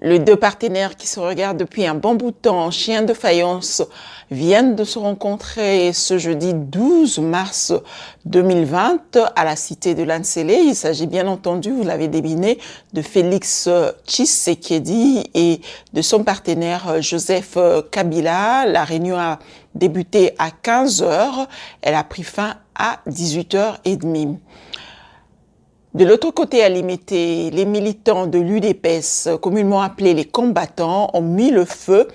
Les deux partenaires qui se regardent depuis un bon bout de temps, chien de faïence, viennent de se rencontrer ce jeudi 12 mars 2020 à la cité de Lansele. Il s'agit bien entendu, vous l'avez deviné, de Félix Tshisekedi et de son partenaire Joseph Kabila. La réunion a débuté à 15h. Elle a pris fin à 18h30. De l'autre côté, à Limité, les militants de l'UDPS, communément appelés les combattants, ont mis le feu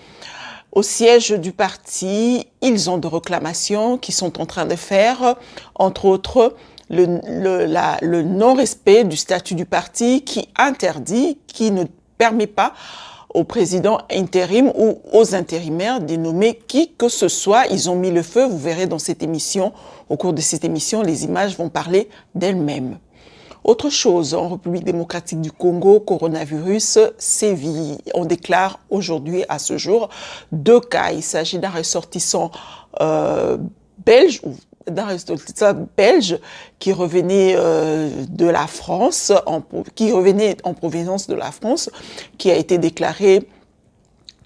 au siège du parti. Ils ont des réclamations qu'ils sont en train de faire, entre autres le non-respect du statut du parti qui interdit, qui ne permet pas au président intérim ou aux intérimaires de nommer qui que ce soit. Ils ont mis le feu, vous verrez dans cette émission, au cours de cette émission, les images vont parler d'elles-mêmes. Autre chose, en République démocratique du Congo, coronavirus sévit. On déclare aujourd'hui, à ce jour, 2 cas. Il s'agit d'un ressortissant belge qui revenait de la France, qui revenait en provenance de la France, qui a été déclaré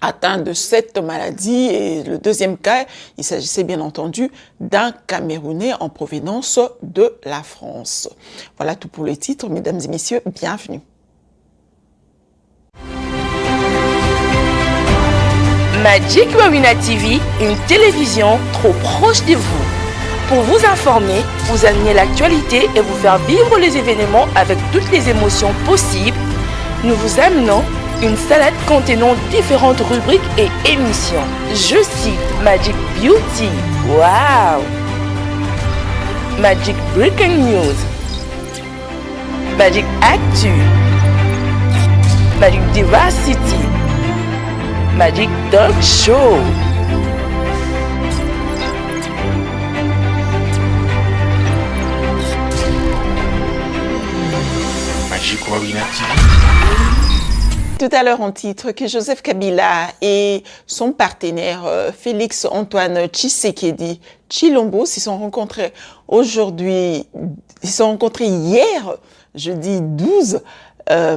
atteint de cette maladie. Et le deuxième cas, il s'agissait bien entendu d'un Camerounais en provenance de la France. Voilà tout pour les titres. Mesdames et messieurs, bienvenue. Magic Wawina TV, une télévision trop proche de vous. Pour vous informer, vous amener l'actualité et vous faire vivre les événements avec toutes les émotions possibles, nous vous amenons une salade contenant différentes rubriques et émissions. Je cite Magic Beauty, wow! Magic Breaking News, Magic Actu, Magic Diversity, Magic Dog Show. Magic Wawina TV. Tout à l'heure, en titre, que Joseph Kabila et son partenaire Félix Antoine Tshisekedi Tshilombo se sont rencontrés aujourd'hui, ils se sont rencontrés hier, jeudi 12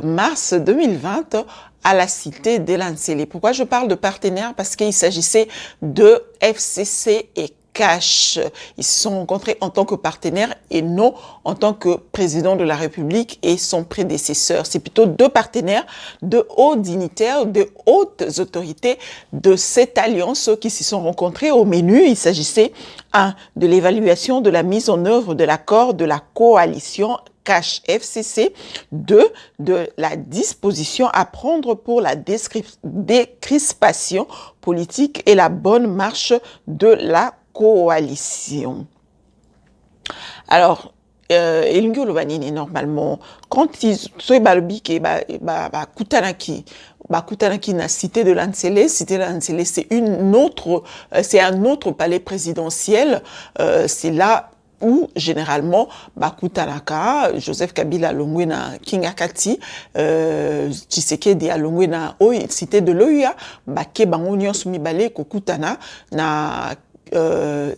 mars 2020, à la cité de Lansele. Pourquoi je parle de partenaires? Parce qu'il s'agissait de FCC et Cash. Ils se sont rencontrés en tant que partenaires et non en tant que président de la République et son prédécesseur. C'est plutôt 2 partenaires, de hauts dignitaires, de hautes autorités de cette alliance qui se sont rencontrés. Au menu, il s'agissait 1. de l'évaluation de la mise en œuvre de l'accord de la coalition Cash FCC, 2. de la disposition à prendre pour la décrispation politique et la bonne marche de la coalition. Alors, elingi olobanini normalement quand ils soient balbiki kutanaki na cité de Lansele. Cité de Lansele, c'est un autre palais présidentiel. C'est là où généralement bakutanaka Joseph Kabila alongwe na Kingakati, Tshisekedi alongwe na cité de l'Oya, bake bango nyonso mibale kokutana na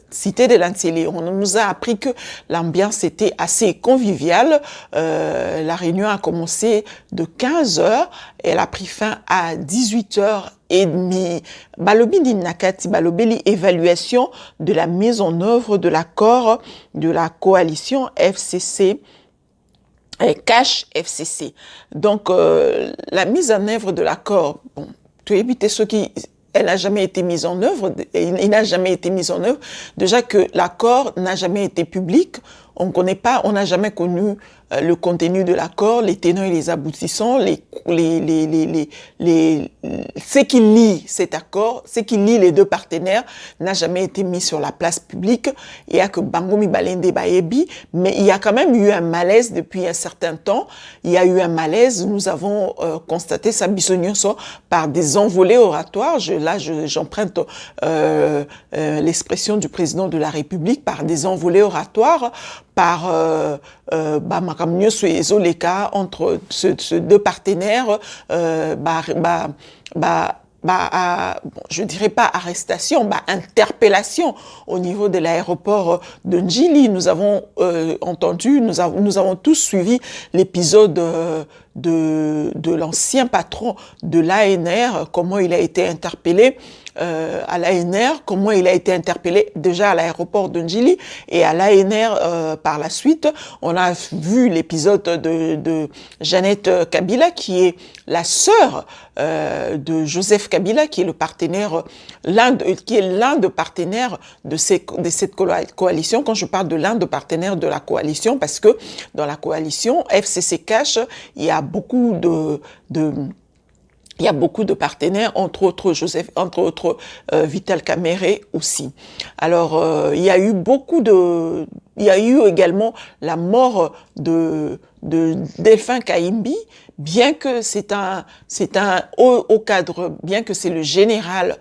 cité de Lansele. On nous a appris que l'ambiance était assez conviviale. La réunion a commencé de 15h et elle a pris fin à 18h30. Balobini Nakati, balobeli évaluation de la mise en œuvre de l'accord de la coalition FCC. Cash FCC. Donc, la mise en œuvre de l'accord, bon, tu évites ceux qui... Elle n'a jamais été mise en œuvre, il n'a jamais été mis en œuvre. Déjà que l'accord n'a jamais été public, on connaît pas, on n'a jamais connu le contenu de l'accord, les tenants et les aboutissants, ce qui lie cet accord, ce qui lie les 2 partenaires n'a jamais été mis sur la place publique. Il y a que Bangomi Balende Bayebi, mais il y a quand même eu un malaise depuis un certain temps. Il y a eu un malaise, nous avons constaté ça par des envolées oratoires. J'emprunte l'expression du président de la République, par des envolées oratoires, par entre ces 2 partenaires, je dirais pas arrestation, interpellation au niveau de l'aéroport de Njili. Nous avons entendu, nous avons tous suivi l'épisode de l'ancien patron de l'ANR, comment il a été interpellé à l'ANR, comment il a été interpellé déjà à l'aéroport de Njili et à l'ANR par la suite. On a vu l'épisode de Jeannette Kabila, qui est la sœur de Joseph Kabila, qui est le partenaire, l'un des partenaires de cette coalition. Quand je parle de l'un des partenaires de la coalition, parce que dans la coalition FCC Cash, il y a beaucoup de partenaires, entre autres Vital Kamerhe aussi. Alors, il y a eu également la mort de Delphin Kaimbi, bien que c'est un haut cadre, bien que c'est le général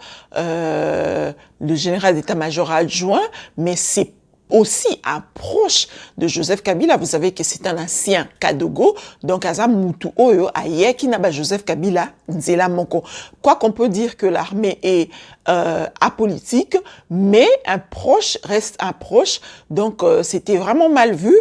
d'état-major adjoint, mais c'est aussi un proche de Joseph Kabila. Vous savez que c'est un ancien Kadogo, donc Azam Moutou Oyo Ayeki Naba Joseph Kabila Nzela Moko. Quoi qu'on peut dire que l'armée est apolitique, mais un proche reste un proche, donc c'était vraiment mal vu,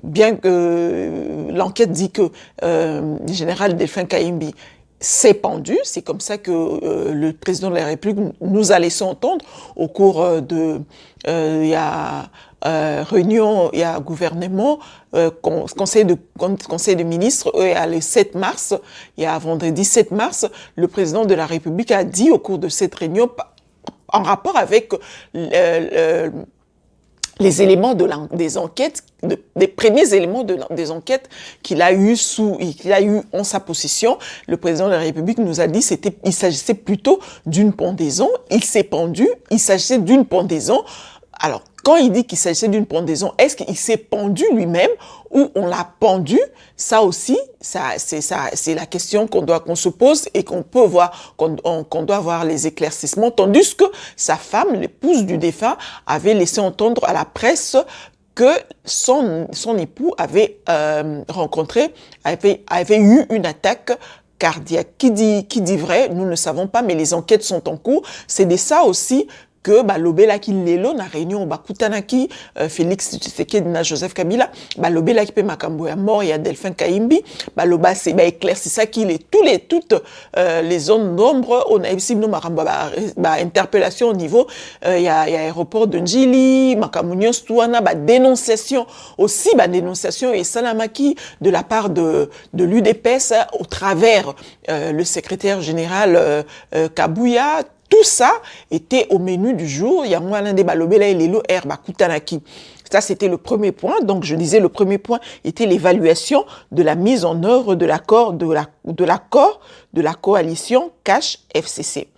bien que l'enquête dit que le général Delphin Kaimbi s'est pendu. C'est comme ça que le président de la République nous a laissé entendre au cours de il y a réunion, il y a gouvernement, conseil de ministres, et le 7 mars, il y a vendredi 7 mars, le président de la République a dit au cours de cette réunion, en rapport avec les éléments des enquêtes, des premiers éléments des enquêtes qu'il a eu en sa possession, le président de la République nous a dit il s'agissait plutôt d'une pendaison. Il s'est pendu, il s'agissait d'une pendaison. Alors, quand il dit qu'il s'agissait d'une pendaison, est-ce qu'il s'est pendu lui-même ou on l'a pendu? Ça aussi, c'est la question qu'on se pose et qu'on peut voir, qu'on doit voir les éclaircissements, tandis que sa femme, l'épouse du défunt, avait laissé entendre à la presse que son époux avait eu une attaque cardiaque. Qui dit vrai, nous ne savons pas, mais les enquêtes sont en cours. C'est de ça aussi que lobelaki lelo na réunion bakutanaki Félix Tshisekedi na Joseph Kabila lobelaki pe makambo ya mort ya Delphin Kaimbi loba c'est éclaircissaki toutes les zones d'ombre on a ici no makambo interpellation au niveau ya aéroport de Njili makambo nyonso tuana dénonciation aussi dénonciation et salamaki de la part de l'UDPS au travers le secrétaire général Kabouya. Tout ça était au menu du jour. Il y a moins l'un des balobela et lelo air bakutanaki. Ça, c'était le premier point. Donc, je disais, le premier point était l'évaluation de la mise en œuvre de l'accord de la coalition Cash FCC.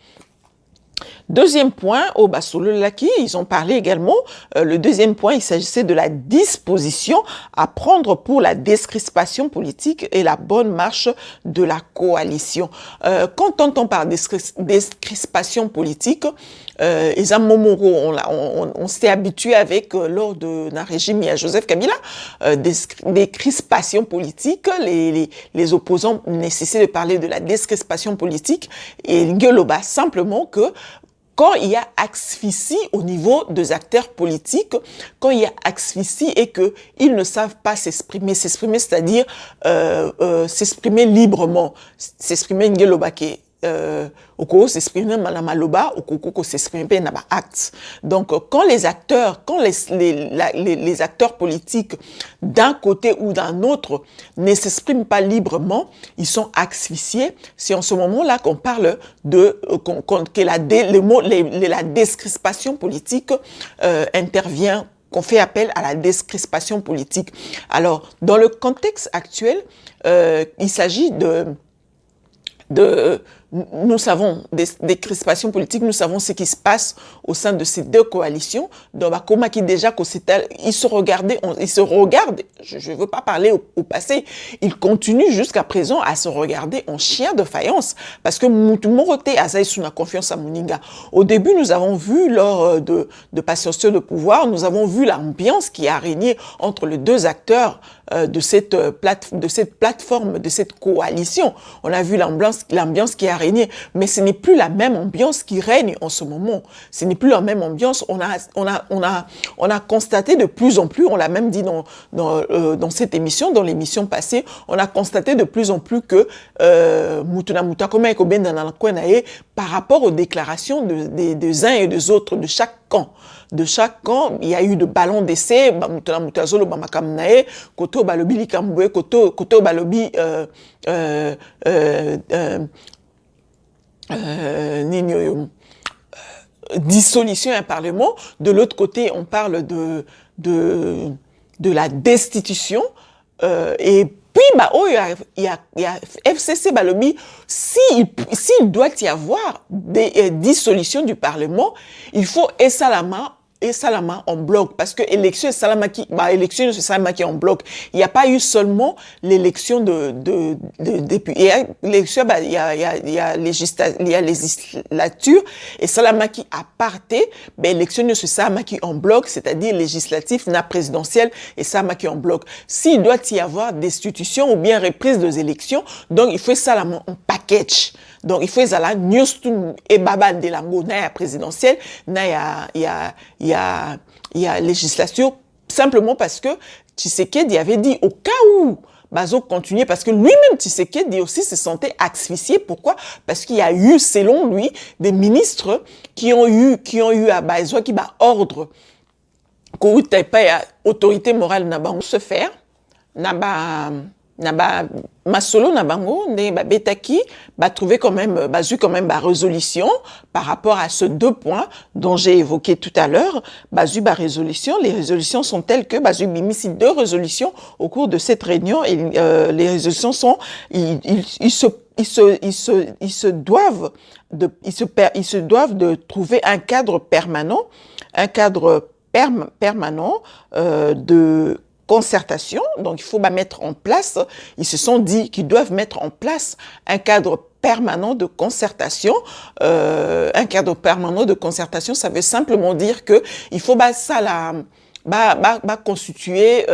Deuxième point, au Basololaki, ils ont parlé également, le deuxième point, il s'agissait de la disposition à prendre pour la décrispation politique et la bonne marche de la coalition. Quand on entend par décrispation politique, on s'est habitué avec, lors de un régime, il y a Joseph Kabila, des crispations politiques, les opposants nécessitaient de parler de la décrispation politique, et Ngoloba, simplement que quand il y a asphyxie au niveau des acteurs politiques, quand il y a asphyxie et que ils ne savent pas s'exprimer, c'est-à-dire s'exprimer librement, s'exprimer Ngolobake. Oko s'exprimer malama oko s'exprimer na ba acte. Donc quand les acteurs politiques d'un côté ou d'un autre ne s'expriment pas librement, ils sont asphyxiés. C'est en ce moment-là qu'on parle que la décrispation politique intervient, qu'on fait appel à la décrispation politique. Alors dans le contexte actuel, il s'agit nous savons des crispations politiques, nous savons ce qui se passe au sein de ces deux coalitions. Donc, comme qui déjà ils se regardent, je ne veux pas parler au passé, ils continuent jusqu'à présent à se regarder en chien de faïence. Parce que Moroté Azaï sous la confiance à Moninga. Au début, nous avons vu, lors de passation de pouvoir, nous avons vu l'ambiance qui a régné entre les deux acteurs de cette plateforme, de cette coalition. On a vu l'ambiance qui a régné, mais ce n'est plus la même ambiance qui règne en ce moment. Ce n'est plus la même ambiance. On a constaté de plus en plus, on l'a même dit dans cette émission, dans l'émission passée, on a constaté de plus en plus que par rapport aux déclarations des uns et des autres, de chaque camp. De chaque camp, il y a eu de ballons d'essai, koto balobi likambwe, koto balobi dissolution d'un parlement. De l'autre côté, on parle de la destitution, et puis, il y a FCC Balobi, s'il doit y avoir des dissolutions du Parlement, il faut Salama en bloc, parce que élection et Salamaki, élection c'est Salamaki en bloc. Il n'y a pas eu seulement l'élection de députés. L'élection, il y a législature et Salamaki à parté, élection c'est Salamaki en bloc, c'est-à-dire législatif, na présidentiel et Salamaki en bloc. S'il doit y avoir destitution ou bien reprise des élections, donc il faut Salama en package. Donc, il faut que news et baba de la présidentielle, il y a législature, simplement parce que Tshisekedi avait dit, au cas où Bazo continuait, parce que lui-même, Tshisekedi aussi se sentait asphyxié. Pourquoi? Parce qu'il y a eu, selon lui, des ministres qui ont eu à Bazo, qui ordre, qu'au pas autorité morale n'a pas se faire, masolo na bango ne betaki trouver quand même résolution par rapport à ces 2 points dont j'ai évoqué tout à l'heure. Résolution, les résolutions sont telles que bimisi 2 résolutions au cours de cette réunion, et les résolutions sont ils se doivent de trouver un cadre permanent de concertation. Donc il faut mettre en place, ils se sont dit qu'ils doivent mettre en place un cadre permanent de concertation. Un cadre permanent de concertation, ça veut simplement dire que il faut constituer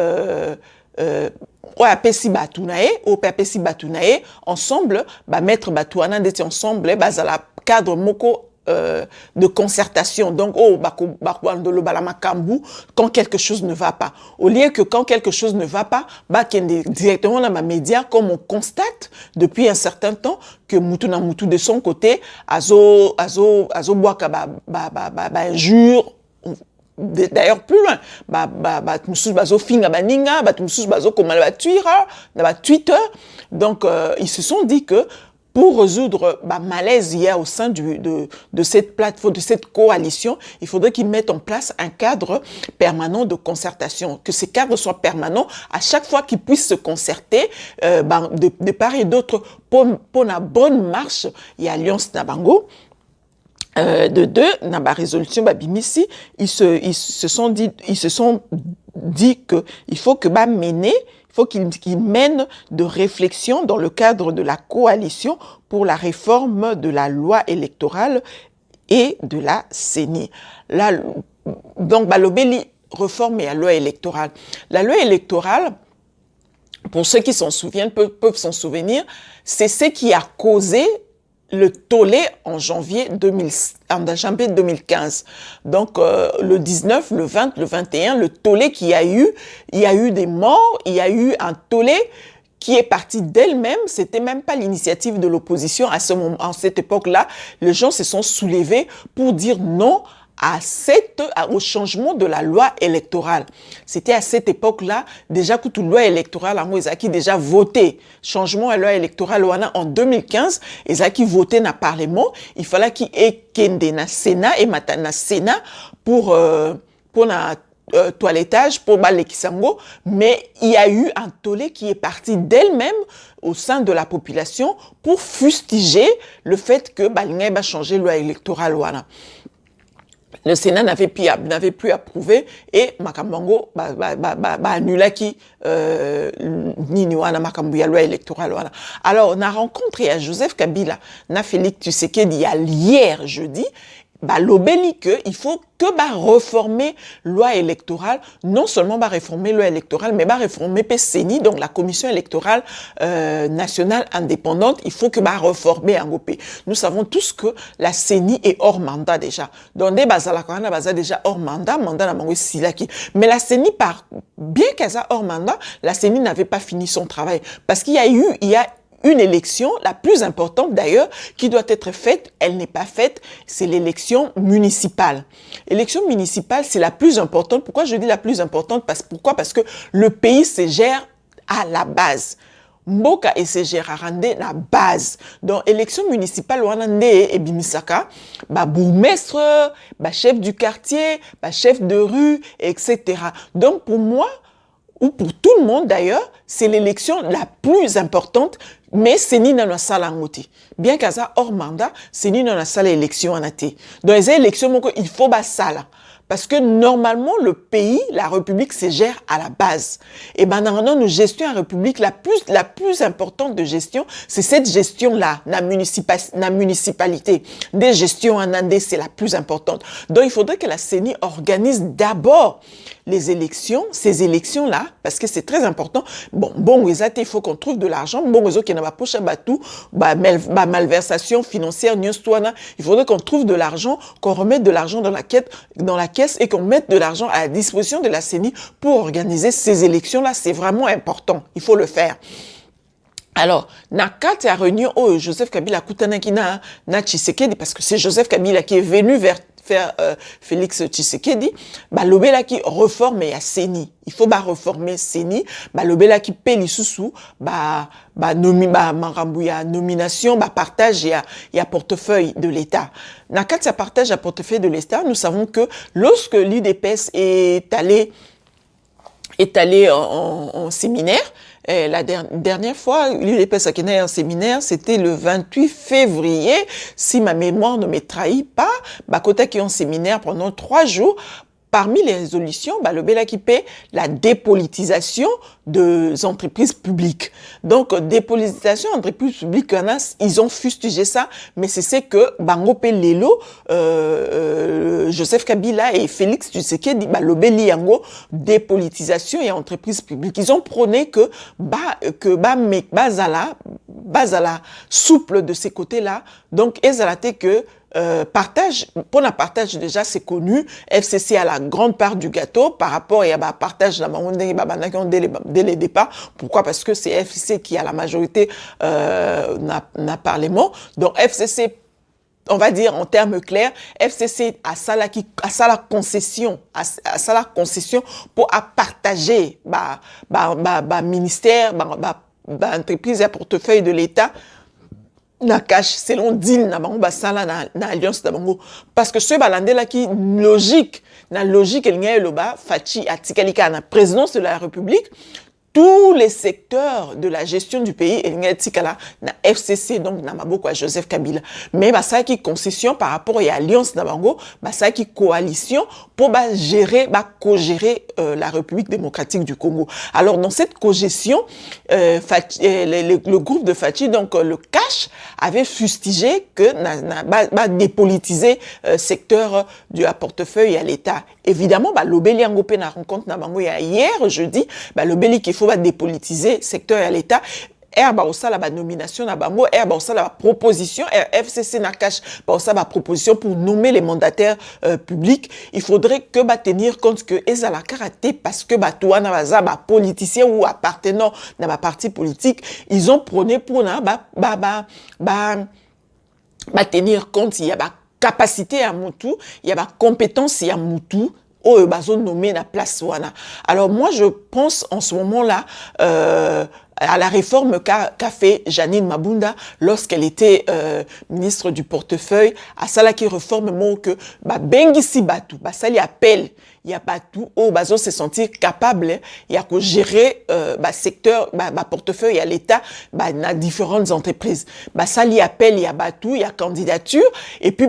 ensemble, mettre Batouana d'être ensemble, la cadre moko de concertation. Donc, quand quelque chose ne va pas. Au lieu que quand quelque chose ne va pas, directement dans ma média, comme on constate depuis un certain temps que Moutou de son côté, azo injure, d'ailleurs plus loin, Twitter. Donc, ils se sont dit que pour résoudre malaise il y a au sein de cette plateforme, de cette coalition, il faudrait qu'ils mettent en place un cadre permanent de concertation, que ces cadres soient permanents à chaque fois qu'ils puissent se concerter de part et d'autre pour la bonne marche. Il y a Alliance Nabango. De 2, dans la résolution Babimisi, ils se sont dit que il faut que qu'ils mènent de réflexion dans le cadre de la coalition pour la réforme de la loi électorale et de la CENI. Donc, balobeli réforme et la loi électorale. La loi électorale, pour ceux qui s'en souviennent, peuvent s'en souvenir, c'est ce qui a causé le tollé en janvier 2015. Donc, le 19, le 20, le 21, le tollé qu'il y a eu, il y a eu des morts, il y a eu un tollé qui est parti d'elle-même. C'était même pas l'initiative de l'opposition à cette époque-là. Les gens se sont soulevés pour dire non au changement de la loi électorale. C'était à cette époque-là, déjà que toute loi électorale, qui déjà voté, changement à la loi électorale en 2015, qui voté dans le Parlement, il fallait qu'il y ait na Sénat et na Sénat pour toilettage, pour Kisango, mais il y a eu un tollé qui est parti d'elle-même au sein de la population pour fustiger le fait que Balingay va changer la loi électorale. Le Sénat n'avait plus approuvé et Makambango annulaki nini wana makambu ya loi électorale wana. Alors on a rencontré à Joseph Kabila na Félix Tshisekedi hier jeudi lobeli que il faut que réformer loi électorale, non seulement réformer loi électorale, mais réformer PCNI, donc la commission électorale nationale indépendante, il faut que réformer en GOP. Nous savons tous que la CENI est hors mandat déjà. Donc des bazala kana baza déjà hors mandat na mango silaki. Mais la CENI bien qu'elle soit hors mandat, la CENI n'avait pas fini son travail parce qu'il y a une élection, la plus importante d'ailleurs, qui doit être faite, elle n'est pas faite, c'est l'élection municipale. L'élection municipale, c'est la plus importante. Pourquoi je dis la plus importante? Pourquoi? Parce que le pays se gère à la base. Mboka et se gère à rendre la base. Donc, élection municipale, on a et bimisaka, bourgmestre, chef du quartier, chef de rue, etc. Donc, pour moi, ou pour tout le monde d'ailleurs, c'est l'élection la plus importante, mais c'est ni dans la salle en outil. Bien qu'à ça, hors mandat, c'est ni dans la salle élection en athée. Dans les élections, il faut salle. Parce que normalement, le pays, la République, se gère à la base. Et dans nos gestion en République, la plus importante de gestion, c'est cette gestion-là, la municipalité. Des gestions en Andé, c'est la plus importante. Donc, il faudrait que la CENI organise d'abord les élections, ces élections-là, parce que c'est très important. Il faut qu'on trouve de l'argent. Qui n'a pas poche à batou, malversation financière, il faudrait qu'on trouve de l'argent, qu'on remette de l'argent dans la caisse et qu'on mette de l'argent à la disposition de la CENI pour organiser ces élections-là. C'est vraiment important. Il faut le faire. Alors, na kati a réunion Joseph Kabila kutanaki na Tshisekedi, parce que c'est Joseph Kabila qui est venu faire Félix Tshisekedi, lobela qui reforme ya CENI. Il faut reformer CENI, lobela qui paye les sous marambu ya nomination, partage ya portefeuille de l'État. Na kati ya partage ya portefeuille de l'État, nous savons que lorsque l'UDPS est allé en séminaire. La dernière fois, l'UDPS a été en séminaire, c'était le 28 février, si ma mémoire ne me trahit pas, Bakota qui est en séminaire pendant 3 jours. Parmi les résolutions, le Bela qui paie la dépolitisation des entreprises publiques. Donc, dépolitisation des entreprises publiques, ils ont fustigé ça, mais c'est que Bango Pelelo, Joseph Kabila et Félix Tshisekedi, le Beli Yango, dépolitisation et entreprises publiques. Ils ont prôné que Bazala souple de ces côtés-là. Donc, ils ont été que pour la partage déjà c'est connu, FCC a la grande part du gâteau par rapport à partage dès le départ. Pourquoi? Parce que c'est FCC qui a la majorité n'a parlement. Donc FCC, on va dire en termes clairs, FCC a ça la concession pour partager ministère, entreprise et portefeuille de l'État. Na cash selon deal na bango basala na alliance na bango parce que ce balande là qui logique el ngaya loba fachi atikalika na présidence de la République, tous les secteurs de la gestion du pays el ngaya tikala na FCC, donc na maboko à Joseph Kabila, mais ça qui concession par rapport à alliance na bango, ça qui coalition pour co-gérer la République démocratique du Congo. Alors dans cette co-gestion, le groupe de Fachi, donc le CACH, avait fustigé que dépolitiser secteur du portefeuille à l'État. Évidemment, l'Obeli Angopé na rencontre na bango hier jeudi, l'Obeli qu'il faut dépolitiser secteur à l'État. La nomination na bango, la proposition, FCC na cache, la proposition pour nommer les mandataires publics. Il faudrait que tenir compte que eza la karaté parce que toi na baza politicien ou appartenant dans ma parti politique, ils ont prôné pour tenir compte, il y a capacité à Moutou, il y a compétence à Moutou. Nommé la place wana. Alors moi je pense en ce moment-là à la réforme qu'a fait Janine Mabunda lorsqu'elle était ministre du portefeuille, à ça là qui réforme mon que bengisi batu, ça lui appelle il y a batu bazo se sentir capable il y a que gérer secteur portefeuille à l'État dans différentes entreprises. Ça lui appelle il y a batu, il y a candidature et puis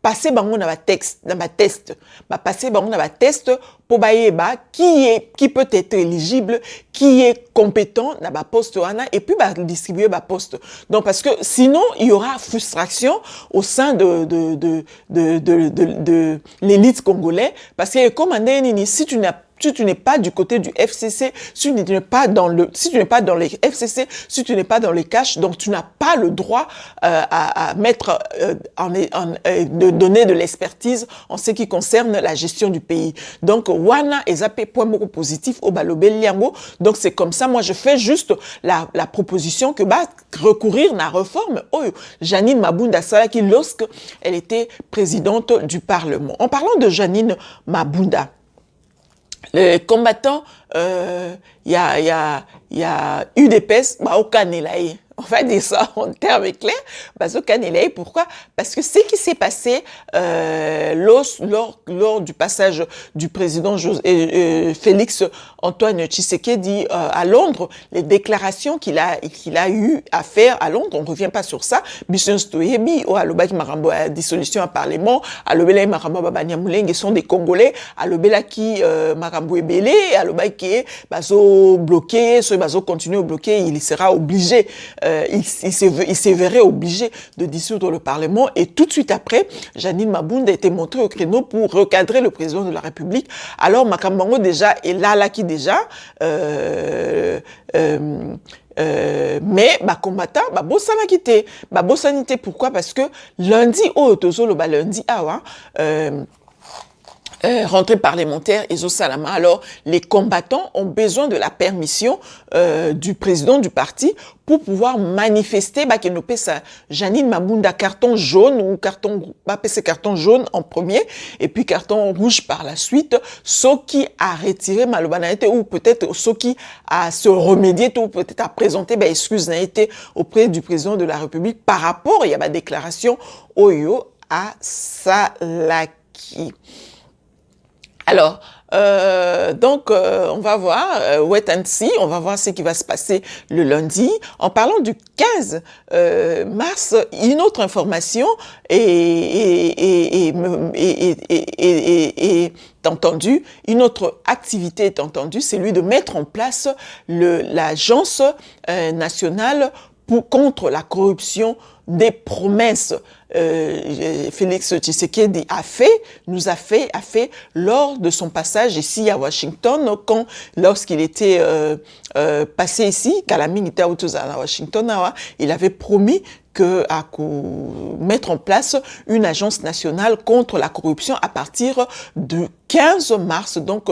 passer bango na ba texte, na ba test, ba passer bango na ba test pour bayeba qui peut être éligible, qui est compétent dans ba poste wana et puis ba distribuer ba poste. Donc parce que sinon il y aura frustration au sein de l'élite congolais parce que comme si tu n'es pas du côté du FCC, si tu n'es pas dans les FCC, si tu n'es pas dans les caches, donc tu n'as pas le droit à mettre de donner de l'expertise en ce qui concerne la gestion du pays. Donc wana ezapé point beaucoup positif au balobel liango. Donc c'est comme ça, moi je fais juste la proposition que recourir à la réforme Janine Mabunda Salaki lorsque elle était présidente du Parlement. En parlant de Janine Mabunda, les combattants, y a UDPS, au Canelaï. On va dire ça en termes clairs. Au Canelaï, pourquoi? Parce que ce qui s'est passé lors du passage du président Félix Antoine Tshisekedi à Londres, les déclarations qu'il a eu à faire à Londres, on ne revient pas sur ça. Bisson Stoyebi, Alobaki Marambo à dissolution à Parlement, Alobela Marambo Babanyamulenge sont des Congolais, Alobela qui Marambo Ebele, Alobaki bazo bloqué, soit bazo continuer au bloquer, il sera obligé. Il s'est verré obligé de dissoudre le Parlement et tout de suite après, Janine Mabunda a été montée au créneau pour recadrer le président de la République. Alors Makambango déjà est là qui déjà mais combattant bosanité pourquoi? Parce que lundi lundi rentrée parlementaire et Salama. Alors, les combattants ont besoin de la permission du président du parti pour pouvoir manifester qu'il nous paie sa Janine Mabunda carton jaune ou carton jaune en premier et puis carton rouge par la suite. Ce qui a retiré Malobanalité ou peut-être ce qui a se remédié ou peut-être a présenté excuse n'a été auprès du président de la République par rapport il y a ma déclaration Oyo à Salaki. Alors, on va voir, wait and see, on va voir ce qui va se passer le lundi. En parlant du 15 mars, une autre information est entendue, une autre activité est entendue, c'est lui de mettre en place l'agence nationale contre la corruption des promesses. Félix Tshisekedi a fait lors de son passage ici à Washington, lorsqu'il était passé ici, Kalaming était à Washington, il avait promis à mettre en place une agence nationale contre la corruption à partir du 15 mars, donc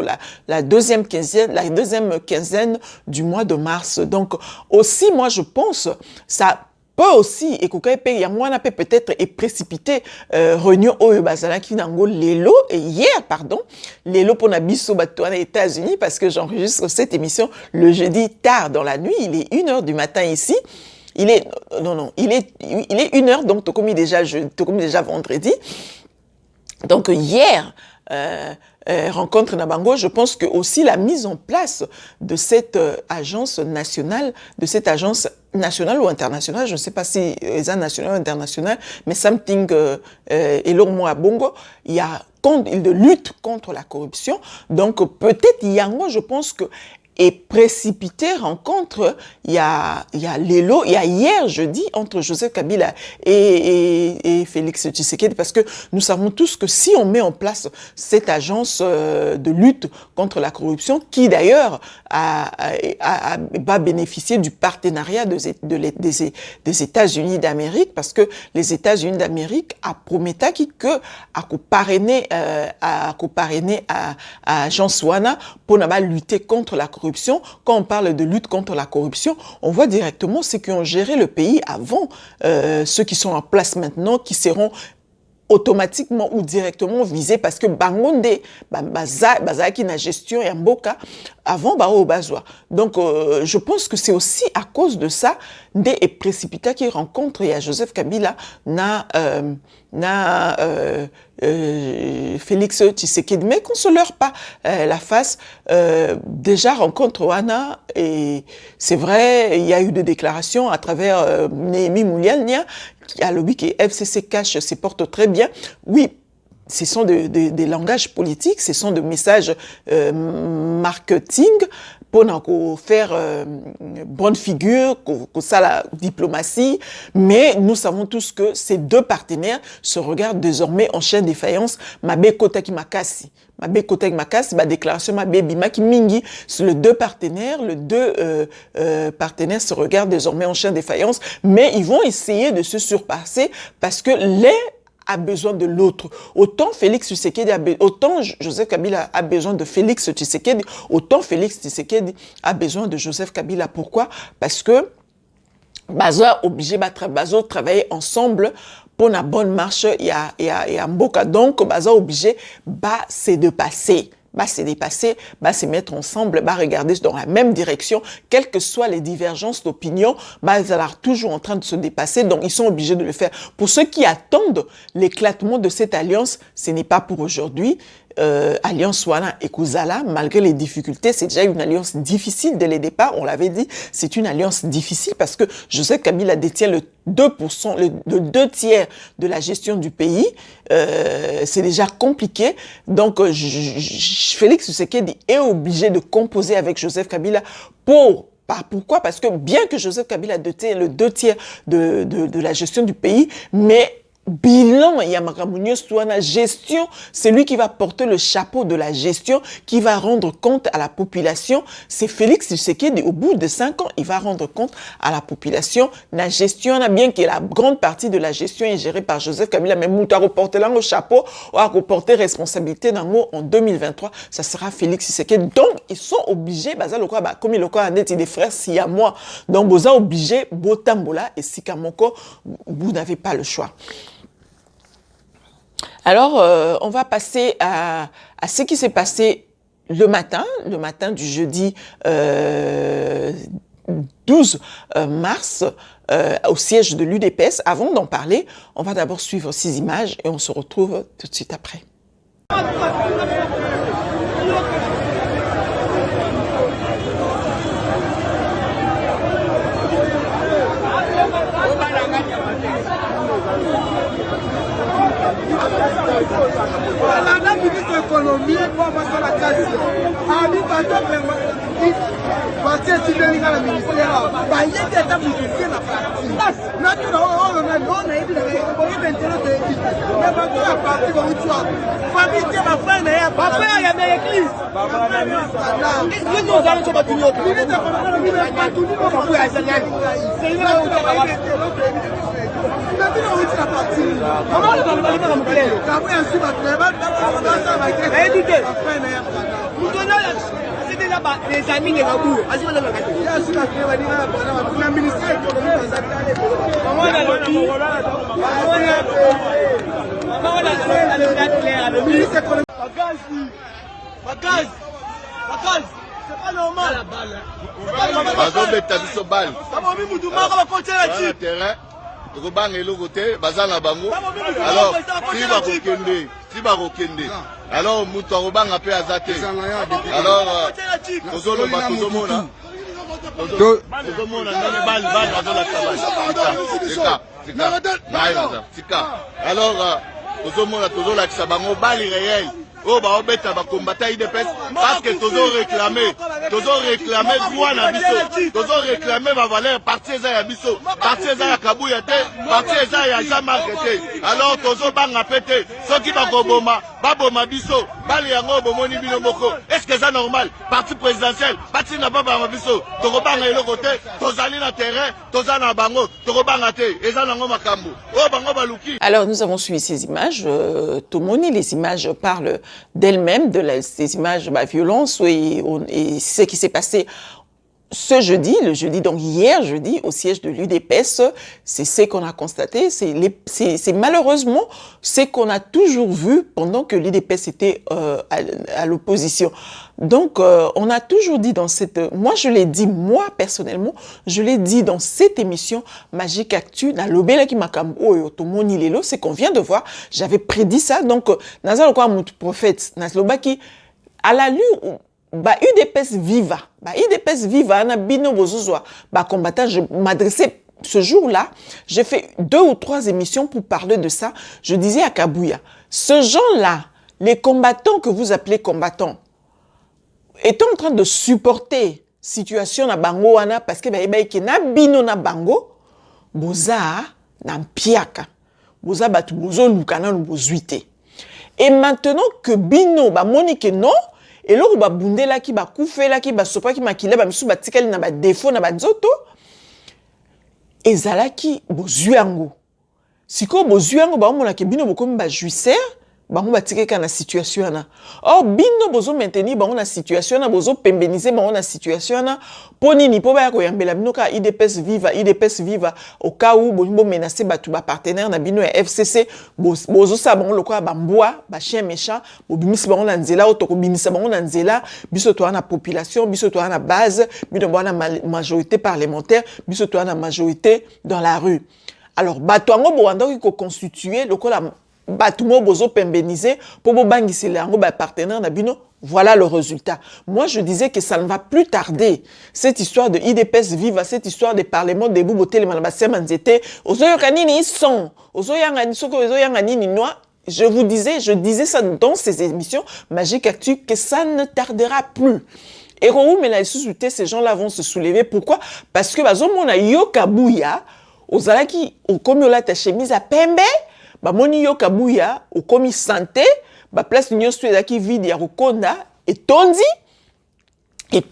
la deuxième quinzaine du mois de mars. Donc aussi, moi je pense, ça peut aussi, et peut-être est précipité, réunion au Bazalaki Nango lelo, et hier, pardon, lelo pour Nabiso Batouana États-Unis, parce que j'enregistre cette émission le jeudi tard dans la nuit, il est 1h du matin ici. Il est 1h, donc t'as commis déjà vendredi. Donc hier, rencontre Nabango, je pense que aussi la mise en place de cette agence nationale, ou internationale, je ne sais pas si c'est nationale ou internationale, mais something et l'homme à Bongo, il y a de lutte contre la corruption. Donc peut-être Yango, je pense que et précipité rencontre, il y a hier jeudi entre Joseph Kabila et Félix Tshisekedi, parce que nous savons tous que si on met en place cette agence de lutte contre la corruption, qui d'ailleurs va bénéficier du partenariat des États-Unis d'Amérique, parce que les États-Unis d'Amérique a promis que à parrainer à agence Wana pour lutter contre la corruption. Quand on parle de lutte contre la corruption, on voit directement ceux qui ont géré le pays avant, ceux qui sont en place maintenant, qui seront automatiquement ou directement visés parce que bangonde bazaki na gestion et mboka avant bao bazwa. Donc je pense que c'est aussi à cause de ça des précipitats qui rencontrent il y a Joseph Kabila Félix Tshisekedi, mais qu'on se leurre pas la face. Déjà rencontre Wana et c'est vrai, il y a eu des déclarations à travers Néhémie Mouliania à lobby que FCC cache se porte très bien. Oui, ce sont des langages politiques, ce sont des messages marketing pour faire bonne figure, que ça la diplomatie. Mais nous savons tous que ces deux partenaires se regardent désormais en chaîne de défaillance. Mabe Kotaki Makasi. Mabe Kotaki Makasi, ma déclaration Mabe Bimaki Mingi, sur les deux partenaires se regardent désormais en chaîne de défaillance. Mais ils vont essayer de se surpasser parce que a besoin de l'autre. Autant Félix Tshisekedi autant Joseph Kabila a besoin de Félix Tshisekedi, autant Félix Tshisekedi a besoin de Joseph Kabila. Pourquoi? Parce que Baza obligé de travailler ensemble pour la bonne marche et à Mboka. Donc Baza obligé se dépasser. Se dépasser, se mettre ensemble, regarder dans la même direction, quelles que soient les divergences d'opinion, ils sont toujours en train de se dépasser, donc ils sont obligés de le faire. Pour ceux qui attendent l'éclatement de cette alliance, ce n'est pas pour aujourd'hui. Alliance Wana et Kouzala, malgré les difficultés, c'est déjà une alliance difficile dès le départ, on l'avait dit, c'est une alliance difficile parce que Joseph Kabila détient le 2%, le 2 tiers de la gestion du pays, c'est déjà compliqué, donc Félix Tshisekedi est obligé de composer avec Joseph Kabila pourquoi? Parce que bien que Joseph Kabila détient le 2 tiers de la gestion du pays, mais bilan, il y a la gestion, c'est lui qui va porter le chapeau de la gestion, qui va rendre compte à la population. C'est Félix Tshisekedi, au bout de 5 ans, il va rendre compte à la population. La gestion, bien que la grande partie de la gestion est gérée par Joseph Kabila, mais Mouta reporter là au chapeau, ou à reporter responsabilité dans mot en 2023, ça sera Félix Tshisekedi. Donc, ils sont obligés, comme il a dit des frères, si à moi, donc, vous êtes obligés, Botambola et Sikamoko, vous n'avez pas le choix. Alors, on va passer à ce qui s'est passé le matin du jeudi 12 mars, au siège de l'UDPS. Avant d'en parler, on va d'abord suivre ces images et on se retrouve tout de suite après. La ministre de l'économie, pour passer la classe, a dit parce que si le ministère, il y a des étapes qui la partie. C'est déjà les amis de Rabou. La ministre de l'économie. C'est pas normal. Alors, Moutarobang a fait Azate. Alors, oh bah obeta ba combattre IDPS parce que toujours réclamer droit na biso, toujours réclamer ma valeur parti za ya biso, parti za ya Kabuya te, parti za ya Jean-Marc te. Alors toujours banga pété, ceux qui va koboma, baboma biso, bali yango bomoni bino moko. Est-ce que c'est normal? Parti présidentiel, parti na baba ma biso, to banga elo côté, tozali na terrain, tozana bango, to banga te, ezana ngo makambo. Oh bango baluki. Alors nous avons suivi ces images, Tomoni, les images parlent d'elles-mêmes, ces images violence et ce qui s'est passé ce jeudi, donc hier jeudi, au siège de l'UDPS, c'est ce qu'on a constaté, c'est malheureusement ce qu'on a toujours vu pendant que l'UDPS était à l'opposition. Donc, on a toujours dit dans moi personnellement, je l'ai dit dans cette émission Magique Actu, dans l'Obela qui m'a Tomoni Lelo, c'est qu'on vient de voir, j'avais prédit ça, donc, Nazal quoi mon prophète, Nazlobaki, à la lune, UDPS viva, UDPS viva, na bino bozozwa, combattant, je m'adressais ce jour-là, j'ai fait 2 ou 3 émissions pour parler de ça. Je disais à Kabuya, ce gens-là, les combattants que vous appelez combattants, étant en train de supporter situation na bango wana parce que baïki na bino na bango, boza na mpiaka, boza batu bozo lukana no bozuite. Et maintenant que bino ba monique non, et là ba bundela ki ba kufela ki ba sopa ki makile ba misu ba tikali na ba défaut na ba nzoto, ezalaki bozuango. Siko bozuango ba mona ke bino bokomi ba juicer, bango batikeka na situation na. Or bino bozo maintenir bango na situation na, bozo pembeniser bango na situation na, poni ni po ba ko yambela bino ka IDPS viva au cas où bo menacer batu ba partenaire na bino ya FCC, bozo sa bango lokola bambwa ba chien méchant, bo bimisi bango na nzela otoko bimisa bango na nzela, biso to na population, biso to na base, biso to na majorité parlementaire, biso to na majorité dans la rue. Alors batu ango bo wanda ko constituer lokola Batumo bozo pembeniser pour bangisi lango ba partenaire na bino, voilà le résultat. Moi je disais que ça ne va plus tarder. Cette histoire de IDPS viva, cette histoire de parlement de Boubouté les manabasem anzete, ozoyo kanini son, ozoyo yangani soko ozoyo yangani ni noa. Je disais ça dans ces émissions Magique Actu que ça ne tardera plus. Et quand mais la sous-souté, ces gens-là vont se soulever. Pourquoi? Parce que bazo mona yo kabuya, ozalaki okomiola ta chemise à pembe. Ba moni yo kabuya au komi santé ba place nyonso ezaki vide ya kokonda et tondi et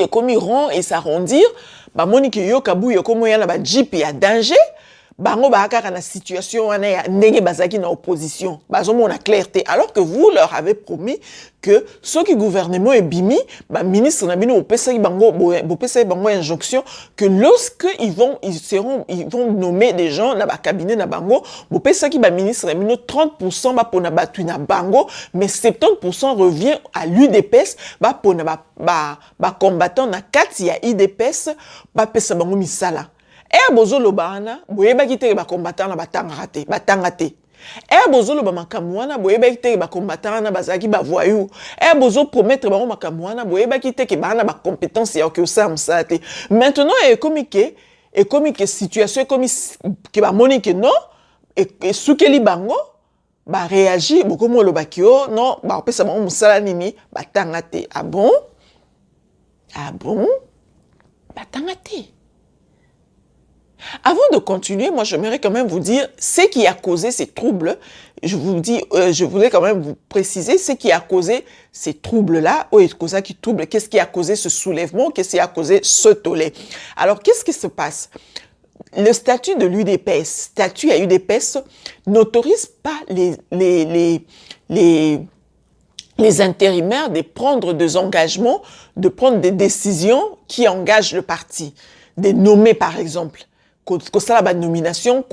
komi rond et s'arrondir ba moni ke yo kabuya komo yana ba jeep ya danger bango ba kaka na situation wana ya ndenge bazaki na opposition bazo mona clarté alors que vous leur avez promis que ceux qui gouvernement est bimi ba ministre na bino opesaki bango opesaki bango injonction que lorsque ils vont nommer des gens na ba cabinet na bango opesaki ba ministre na bino 30% ba pona batu na bango mais 70% revient à l'UDPS ba pona ba combattant na kati ya IDPS ba pesa bango misala. Bozolo bana, boyeba ki te ba combattant na batanga te. Bozolo ba makamwana, boyeba ki te ba combattant na bazaki ba voyou. Bozo promettre ba makamwana, boyeba ki te ke bana ba compétence ya ke ça te. Maintenant comme que situation comme que ba monique non et soukeli bango ba réagir beaucoup mo lo bakio non ba pesa ba musala nini batanga te. Ah bon? Batanga te. Avant de continuer, moi j'aimerais quand même vous dire ce qui a causé ces troubles. Je voulais quand même vous préciser ce qui a causé ces troubles-là. Qu'est-ce qui a causé ce soulèvement? Qu'est-ce qui a causé ce tollé? Alors, qu'est-ce qui se passe? Le statut de l'UDPS, statut à UDPS, n'autorise pas les intérimaires de prendre des engagements, de prendre des décisions qui engagent le parti. De nommer par exemple. Que ça la nomination,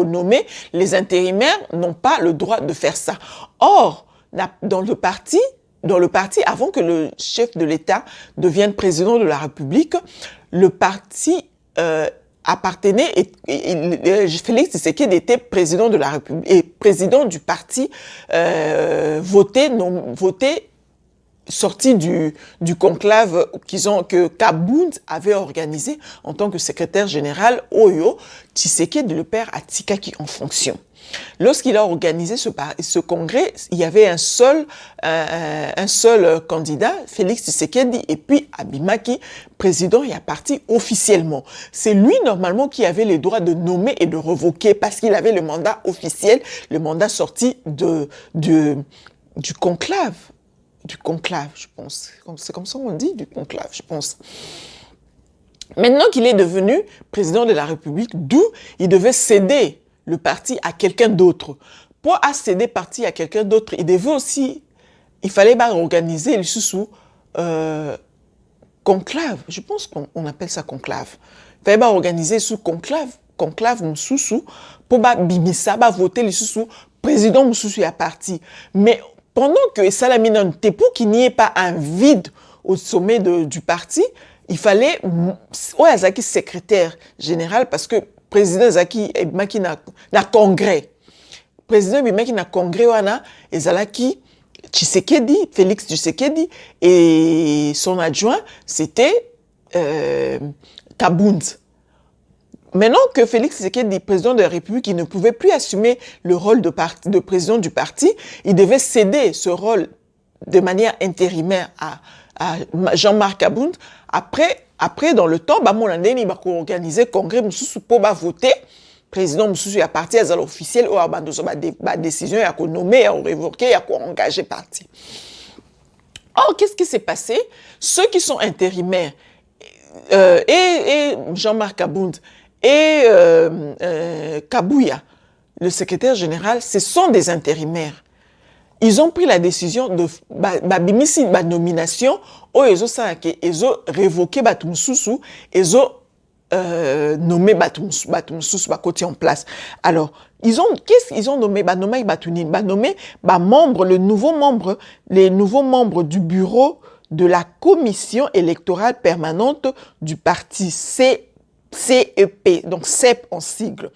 nommer, les intérimaires n'ont pas le droit de faire ça. Or, dans le parti, avant que le chef de l'État devienne président de la République, le parti appartenait, Félix Tshisekedi était président de la République, et président du parti voté sorti du conclave que Kabound avait organisé en tant que secrétaire général Oyo Tshisekedi le père Atikaki en fonction. Lorsqu'il a organisé ce congrès, il y avait un seul candidat, Félix Tshisekedi, et puis Abimaki, président, est parti officiellement. C'est lui, normalement, qui avait le droit de nommer et de revoquer parce qu'il avait le mandat officiel, le mandat sorti du conclave. Du conclave, je pense. C'est comme ça qu'on dit, du conclave, je pense. Maintenant qu'il est devenu président de la République, d'où il devait céder le parti à quelqu'un d'autre. Pour céder le parti à quelqu'un d'autre, il fallait organiser le sous conclave. Je pense qu'on appelle ça conclave. Il fallait organiser sous conclave sous pour bimisa, voter le sous président sous à parti. Mais pendant que Salamina pour qu'il n'y ait pas un vide au sommet du parti, il fallait Zaki secrétaire général parce que président Zaki Maki na congrès. Président Maki na congrès wana ezalaki Tshisekedi, Félix Tshisekedi et son adjoint c'était Kabound. maintenant que Félix Tshisekedi, président de la République, il ne pouvait plus assumer le rôle de président du parti, il devait céder ce rôle de manière intérimaire à Jean-Marc Abound. Après, dans le temps, il va organiser congrès pour voter. Président Moussou a parti à l'officiel ou à décision, il a nommé, il a révoqué, il a engagé parti. Or, qu'est-ce qui s'est passé? Ceux qui sont intérimaires, et Jean-Marc Abound, et Kabouya, le secrétaire général, ce sont des intérimaires. Ils ont pris la décision de bimisi ba nomination ils ont révoqué Batumsusu, ils ont nommé Batumsusu côté en place. Alors, qu'est-ce qu'ils ont nommé? Nommé les nouveaux membres du bureau de la commission électorale permanente du parti CEP, donc CEP en sigle.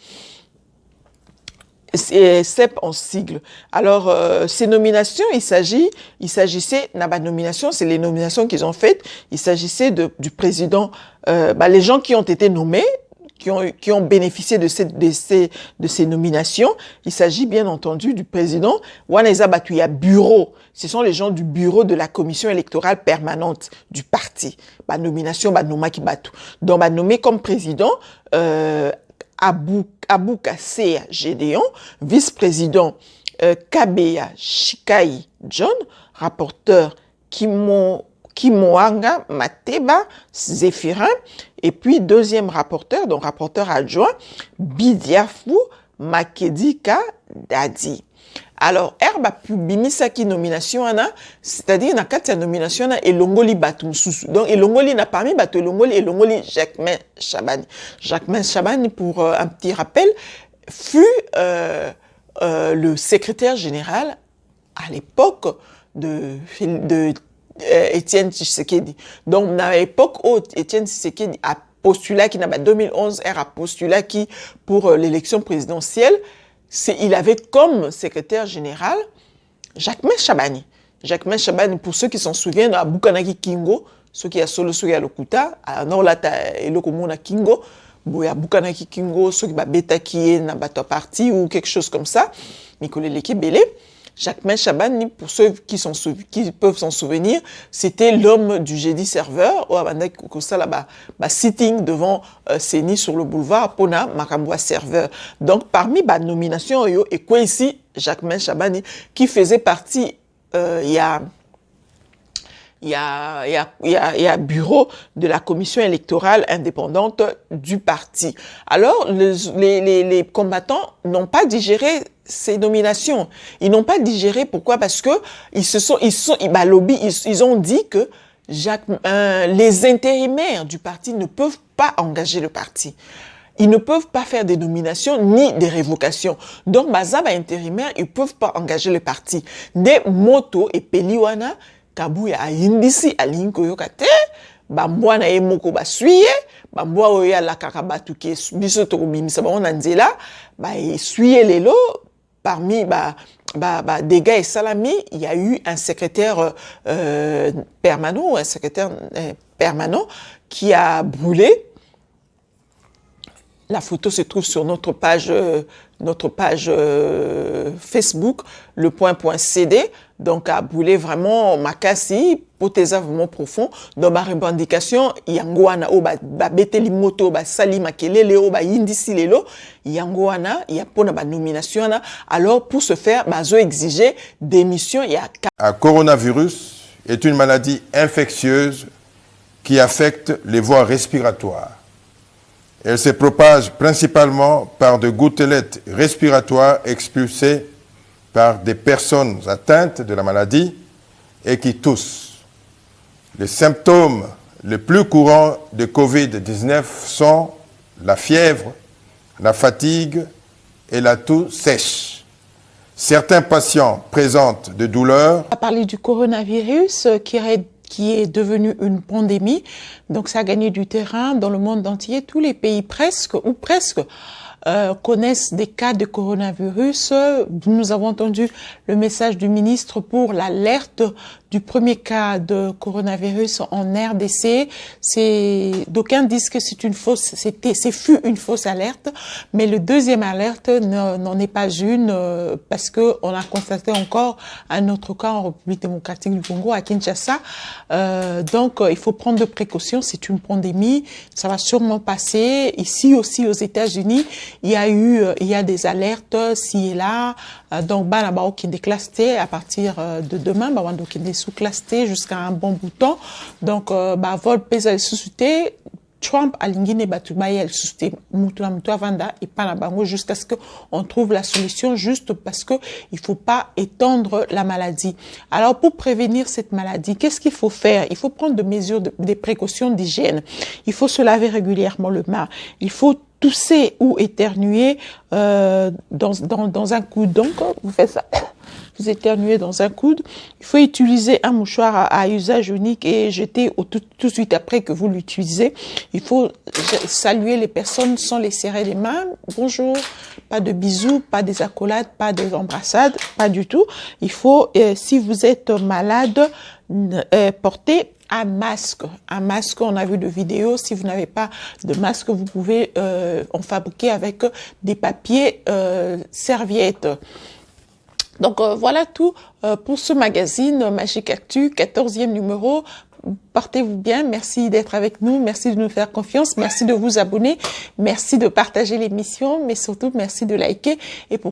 CEP en sigle. Alors, ces nominations, il s'agissait, nomination, c'est les nominations qu'ils ont faites, il s'agissait du président, les gens qui ont été nommés, qui ont bénéficié de ces nominations. Il s'agit bien entendu du président. Waneza Batuya bureau. Ce sont les gens du bureau de la commission électorale permanente du parti. Nomination, Noma Kibatu. Donc, nommé comme président, Abou Kasseya Gédéon, vice-président Kabeya Shikai John, rapporteur Kimoanga Mateba Zéphirin, et puis deuxième rapporteur, donc rapporteur adjoint, Bidiafou Makedika Dadi. Alors, herba bimisaki nomination c'est-à-dire na kati ya nomination elongoli Batumsusu. Donc elongoli na parmi bato elongoli Jacquemain Chabani. Jacquemain Chabani, pour un petit rappel, fut le secrétaire général à l'époque de Étienne Tshisekedi. Donc à l'époque où Étienne Tshisekedi a postulé qui n'a pas 2011 a postulé qui pour l'élection présidentielle. Il avait comme secrétaire général Jacquemain Chabani. Jacquemain Chabani, pour ceux qui s'en souviennent, à Bukanaki Kingo, ceux qui a solo, ceux qui a Lokuta, à Norlata et Lokomona Kingo, à Bukanaki Kingo, ceux qui a Beta Kie, Nabato Parti ou quelque chose comme ça, Nicolas Lekebele. Jacquemain Chabani, pour ceux qui peuvent s'en souvenir, c'était l'homme du jeudi serveur, au sitting devant Séni sur le boulevard, Pona, Makamboa serveur. Donc, parmi les nominations, et quoi ici, Jacquemain Chabani, qui faisait partie, il y a bureau de la commission électorale indépendante du parti. Alors, les combattants n'ont pas digéré ces nominations. Ils n'ont pas digéré. Pourquoi? Parce que ils ont dit que les intérimaires du parti ne peuvent pas engager le parti. Ils ne peuvent pas faire des nominations ni des révocations. Donc, bazaba intérimaires, ils peuvent pas engager le parti. Des motos et peliwana, Kabouya a indisi a linko yokate, bambwa na emoko ba suye, bambwa oya la kakabatu ke biso to bimisa ba onanzela, ba suye lelo. Parmi dégâts et salami, il y a eu un secrétaire permanent, qui a brûlé. La photo se trouve sur notre page Facebook, le.cd. Donc, a brûlé vraiment Makassi, poteza vraiment profond. Dans ma revendication, yangoana o ba beteli moto ba sali makelele o ba indisi lelo, yangoana, il y a pour na nomination na. Alors, pour ce faire, bazo exiger démission. Un coronavirus est une maladie infectieuse qui affecte les voies respiratoires. Elle se propage principalement par de gouttelettes respiratoires expulsées par des personnes atteintes de la maladie et qui toussent. Les symptômes les plus courants de Covid-19 sont la fièvre, la fatigue et la toux sèche. Certains patients présentent des douleurs. On va parler du coronavirus qui est devenu une pandémie. Donc ça a gagné du terrain dans le monde entier. Tous les pays presque connaissent des cas de coronavirus. Nous avons entendu le message du ministre pour l'alerte du premier cas de coronavirus en RDC. D'aucuns disent que c'est fut une fausse alerte, mais le deuxième alerte n'en est pas une parce que on a constaté encore un autre cas en République démocratique du Congo, à Kinshasa. Donc, il faut prendre de précautions. C'est une pandémie. Ça va sûrement passer. Ici aussi, aux États-Unis, il y a des alertes ci et là. Donc, qui est déclassé à partir de demain, qui est sous-classé jusqu'à un bon bout de temps. Donc, vol pesa suscité. Trump a l'ingine batubaye suscité mutula vanda et panabango jusqu'à ce que on trouve la solution, juste parce que il faut pas étendre la maladie. Alors, pour prévenir cette maladie, qu'est-ce qu'il faut faire? Il faut prendre des précautions d'hygiène. Il faut se laver régulièrement le main. Il faut tousser ou éternuer dans un coude. Donc, vous faites ça. Vous éternuez dans un coude. Il faut utiliser un mouchoir à usage unique et jeter tout de suite après que vous l'utilisez. Il faut saluer les personnes sans les serrer les mains. Bonjour. Pas de bisous, pas des accolades, pas des embrassades, pas du tout. Il faut, si vous êtes malade, porter un masque. Un masque, on a vu de vidéos. Si vous n'avez pas de masque, vous pouvez en fabriquer avec des papiers serviettes. Donc voilà tout pour ce magazine Magic Actu, 14e numéro. Portez-vous bien, merci d'être avec nous, merci de nous faire confiance, merci de vous abonner, merci de partager l'émission, mais surtout merci de liker et pour